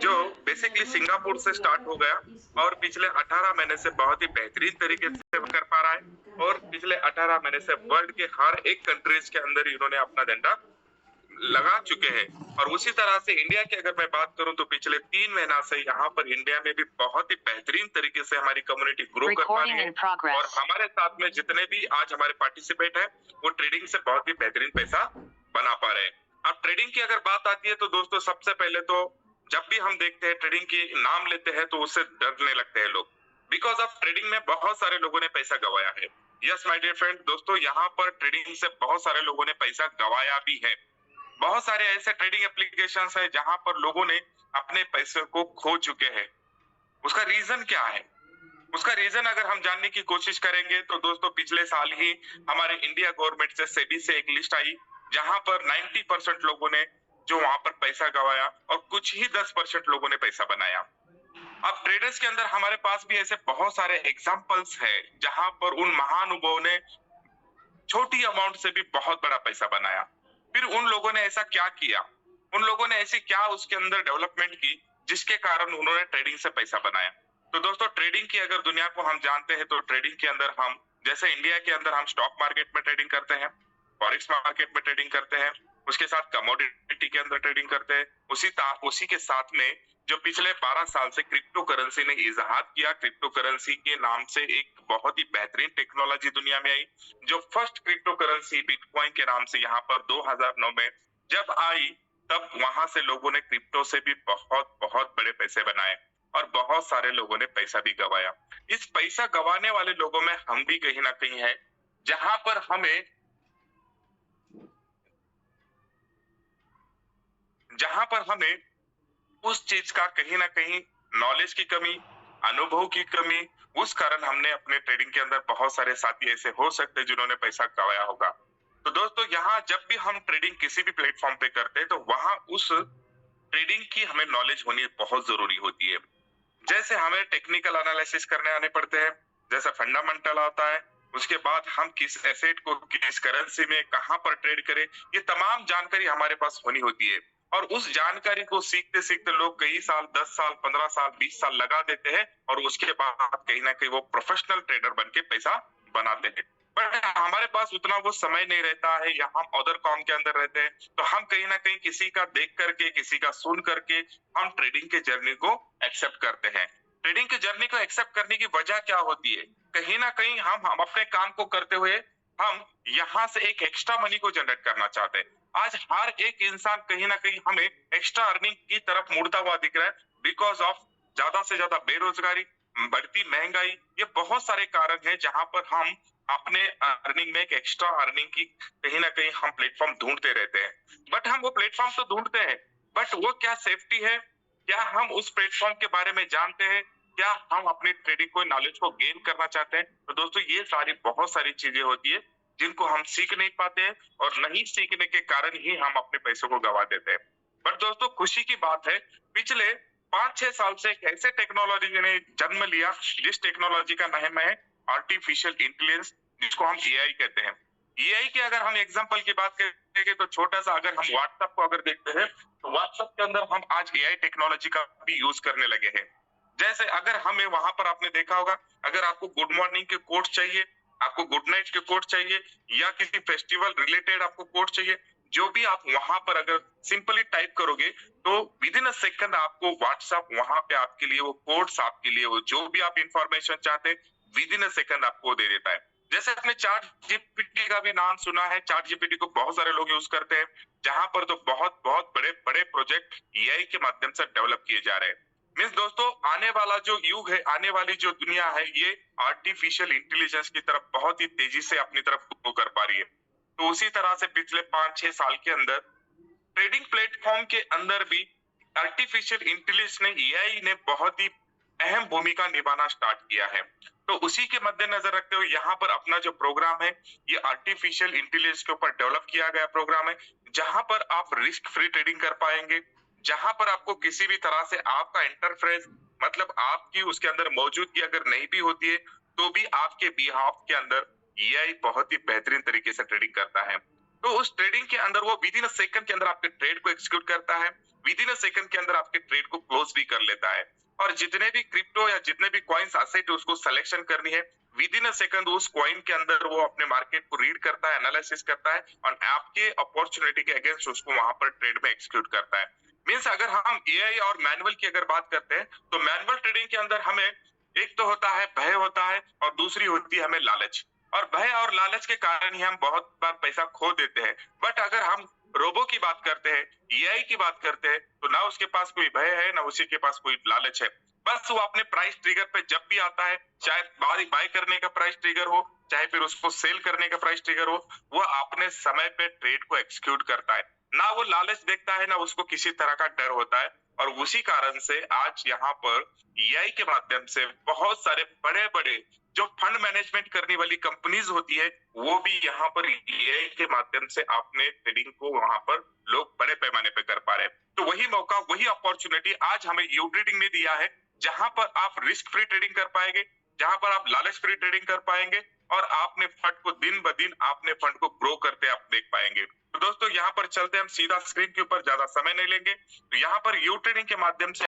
जो basically Singapore से start हो गया और पिछले 18 महीने से बहुत ही बेहतरीन तरीके से कर पा रहा है और पिछले 18 महीने से वर्ल्ड के हर एक कंट्रीज के अंदर इन्होंने अपना झंडा लगा चुके हैं। और उसी तरह से इंडिया की अगर मैं बात करूं तो पिछले 3 महीना से यहाँ पर इंडिया में भी बहुत ही बेहतरीन तरीके से हमारी कम्युनिटी ग्रो कर पा रही है और हमारे साथ में जितने भी आज हमारे पार्टिसिपेट है वो ट्रेडिंग से बहुत ही बेहतरीन पैसा बना पा रहे हैं। अब ट्रेडिंग की अगर बात आती है तो दोस्तों सबसे पहले तो जब भी हम देखते हैं ट्रेडिंग की नाम लेते हैं तो उससे डरने लगते हैं लोग, बिकॉज ऑफ ट्रेडिंग में बहुत सारे लोगों ने पैसा गवाया है। यस माय डियर फ्रेंड, दोस्तों यहाँ पर ट्रेडिंग से बहुत सारे लोगों ने पैसा गवाया भी है। बहुत सारे ऐसे ट्रेडिंग एप्लीकेशंस है जहां पर लोगों ने अपने पैसे को खो चुके हैं। उसका रीजन क्या है? उसका रीजन अगर हम जानने की कोशिश करेंगे तो दोस्तों पिछले साल ही हमारे इंडिया गवर्नमेंट से सेबी से एक लिस्ट आई जहां पर 90% लोगों ने जो वहां पर पैसा गवाया और कुछ ही 10% लोगों ने पैसा बनाया। अब ट्रेडर्स के अंदर हमारे पास भी ऐसे बहुत सारे एग्जांपल्स है जहां पर उन महानुभावों ने छोटी अमाउंट से भी बहुत बड़ा पैसा बनाया। फिर उन लोगों ने ऐसा क्या किया, उन लोगों ने ऐसी क्या उसके अंदर डेवलपमेंट की जिसके कारण उन्होंने ट्रेडिंग से पैसा बनाया। तो दोस्तों ट्रेडिंग की अगर दुनिया को हम जानते हैं तो ट्रेडिंग के अंदर हम जैसे इंडिया के अंदर हम स्टॉक मार्केट में ट्रेडिंग करते हैं, फॉरेक्स मार्केट में ट्रेडिंग करते हैं, उसके साथ कमोडिटी के अंदर ट्रेडिंग करते हैं, उसी के साथ में जो पिछले 12 साल से क्रिप्टो करेंसी ने इजाद किया। क्रिप्टो करेंसी के नाम से एक बहुत ही बेहतरीन टेक्नोलॉजी दुनिया में आई जो फर्स्ट क्रिप्टो करेंसी बिटकॉइन के नाम से यहाँ पर 2009 में जब आई तब वहां से लोगों ने क्रिप्टो से भी बहुत बहुत बड़े पैसे बनाए और बहुत सारे लोगों ने पैसा भी गवाया। इस पैसा गवाने वाले लोगों में हम भी कहीं ना कहीं है जहां पर हमें उस चीज का कहीं ना कहीं नॉलेज की कमी, अनुभव की कमी, उस कारण हमने अपने ट्रेडिंग के अंदर बहुत सारे साथी ऐसे हो सकते हैं जिन्होंने पैसा गवाया होगा। तो दोस्तों यहाँ जब भी हम ट्रेडिंग किसी भी प्लेटफॉर्म पे करते हैं तो वहां उस ट्रेडिंग की हमें नॉलेज होनी बहुत जरूरी होती है। जैसे हमें टेक्निकल एनालिसिस करने आने पड़ते हैं, जैसे फंडामेंटल आता है, उसके बाद हम किस एसेट को किस करेंसी में कहां पर ट्रेड करें, ये तमाम जानकारी हमारे पास होनी होती है। और उस जानकारी को सीखते सीखते लोग कई साल, 10 साल, 15 साल, 20 साल लगा देते हैं और उसके बाद कहीं ना कहीं वो प्रोफेशनल ट्रेडर बन के पैसा बनाते हैं। बट हमारे पास उतना वो समय नहीं रहता है या हम अदर काम के अंदर रहते हैं, तो हम कहीं ना कहीं किसी का देख करके, किसी का सुन करके हम ट्रेडिंग के जर्नी को एक्सेप्ट करते हैं। ट्रेडिंग की जर्नी को एक्सेप्ट करने की वजह क्या होती है? कहीं ना कहीं हम अपने काम को करते हुए हम यहाँ से एक एक्स्ट्रा मनी को जनरेट करना चाहते हैं। आज हर एक इंसान कहीं ना कहीं हमें एक्स्ट्रा अर्निंग की तरफ मुड़ता हुआ दिख रहा है बिकॉज ऑफ ज्यादा से ज्यादा बेरोजगारी, बढ़ती महंगाई, ये बहुत सारे कारण हैं जहां पर हम अपने अर्निंग में एक एक्स्ट्रा अर्निंग की कहीं ना कहीं हम प्लेटफॉर्म ढूंढते रहते हैं। बट हम वो प्लेटफॉर्म तो ढूंढते हैं, बट वो क्या सेफ्टी है? क्या हम उस प्लेटफॉर्म के बारे में जानते हैं? क्या हम अपनी ट्रेडिंग को नॉलेज को गेन करना चाहते हैं? तो दोस्तों ये सारी बहुत सारी चीजें होती है जिनको हम सीख नहीं पाते हैं और नहीं सीखने के कारण ही हम अपने पैसों को गवा देते हैं। पर दोस्तों खुशी की बात है, पिछले 5-6 साल से एक ऐसे टेक्नोलॉजी ने जन्म लिया जिस टेक्नोलॉजी का नाम है आर्टिफिशियल इंटेलिजेंस, जिसको हम एआई कहते हैं। एआई के अगर हम एग्जांपल की बात करेंगे तो छोटा सा अगर हम व्हाट्सएप को अगर देखते हैं तो व्हाट्सएप के अंदर हम आज एआई टेक्नोलॉजी का भी यूज करने लगे हैं। जैसे अगर हमें वहां पर आपने देखा होगा, अगर आपको गुड मॉर्निंग के कोट चाहिए, आपको गुड नाइट के कोट चाहिए या किसी फेस्टिवल रिलेटेड आपको कोट चाहिए, जो भी आप वहां पर अगर सिंपली टाइप करोगे तो विद इन अ सेकंड आपको व्हाट्सएप वहां पे आपके लिए वो कोड्स, आपके लिए वो जो भी आप इंफॉर्मेशन चाहते हैं विद इन अ सेकंड आपको दे देता है। जैसे आपने चैट जीपीटी का भी नाम सुना है, चैट जीपीटी को बहुत सारे लोग यूज करते हैं, जहां पर तो बहुत बहुत बड़े बड़े प्रोजेक्ट एआई के माध्यम से डेवलप किए जा रहे हैं। मीन्स दोस्तों आने वाला जो युग है, आने वाली जो दुनिया है, ये आर्टिफिशियल इंटेलिजेंस की तरफ बहुत ही तेजी से अपनी तरफ ग्रो कर पा रही है। तो उसी तरह से पिछले 5-6 साल के अंदर ट्रेडिंग प्लेटफॉर्म के अंदर भी आर्टिफिशियल इंटेलिजेंस ने, एआई ने बहुत ही अहम भूमिका निभाना स्टार्ट किया है। तो उसी के मद्देनजर रखते हुए यहाँ पर अपना जो प्रोग्राम है ये आर्टिफिशियल इंटेलिजेंस के ऊपर डेवलप किया गया प्रोग्राम है, जहां पर आप रिस्क फ्री ट्रेडिंग कर पाएंगे, जहां पर आपको किसी भी तरह से आपका इंटरफेरेंस मतलब आपकी उसके अंदर मौजूदगी अगर नहीं भी होती है तो भी आपके बिहाफ के अंदर एआई बहुत ही बेहतरीन तरीके से ट्रेडिंग करता है। तो उस ट्रेडिंग के अंदर वो विद इन अ सेकंड के अंदर आपके ट्रेड को एग्जीक्यूट करता है, विद इन अ सेकंड के अंदर आपके ट्रेड को क्लोज क्लोज भी कर लेता है। और जितने भी क्रिप्टो या जितने भी कॉइन्स एसेट उसको सिलेक्शन करनी है, विद इन अ सेकंड उस कॉइन के अंदर वो अपने मार्केट को रीड करता है, एनालिसिस करता है और आपके अपॉर्चुनिटी के अगेंस्ट उसको वहां पर ट्रेड में एक्सिक्यूट करता है। मींस अगर हम एआई और मैनुअल की अगर बात करते हैं, तो मैनुअल ट्रेडिंग के अंदर हमें एक तो होता है भय होता है और दूसरी होती है हमें लालच। और भय और लालच के कारण ही हम बहुत बार पैसा खो देते हैं। बट अगर हम रोबो की बात करते हैं, एआई की बात करते हैं, तो ना उसके पास कोई भय है, ना उसी के पास कोई लालच है। बस वो अपने प्राइस ट्रिगर पे जब भी आता है, चाहे बाय बाय करने का प्राइस ट्रिगर हो, चाहे फिर उसको सेल करने का प्राइस ट्रिगर हो, वो अपने समय पे ट्रेड को एक्सिक्यूट करता है। ना वो लालच देखता है, ना उसको किसी तरह का डर होता है। और उसी कारण से आज यहाँ पर एआई के माध्यम से बहुत सारे बड़े-बड़े जो फंड मैनेजमेंट करने वाली कंपनीज होती है, वो भी यहाँ पर एआई के माध्यम से अपने ट्रेडिंग को वहां पर लोग बड़े पैमाने पे कर पा रहे हैं। तो वही मौका, वही अपॉर्चुनिटी आज हमें यू ट्रेडिंग ने दिया है, जहां पर आप रिस्क फ्री ट्रेडिंग कर पाएंगे, जहां पर आप लालच फ्री ट्रेडिंग कर पाएंगे और आपने फंड को दिन ब दिन अपने फंड को ग्रो करते आप देख पाएंगे। तो दोस्तों यहाँ पर चलते हम सीधा स्क्रीन के ऊपर, ज्यादा समय नहीं लेंगे। तो यहाँ पर यू ट्रेडिंग के माध्यम से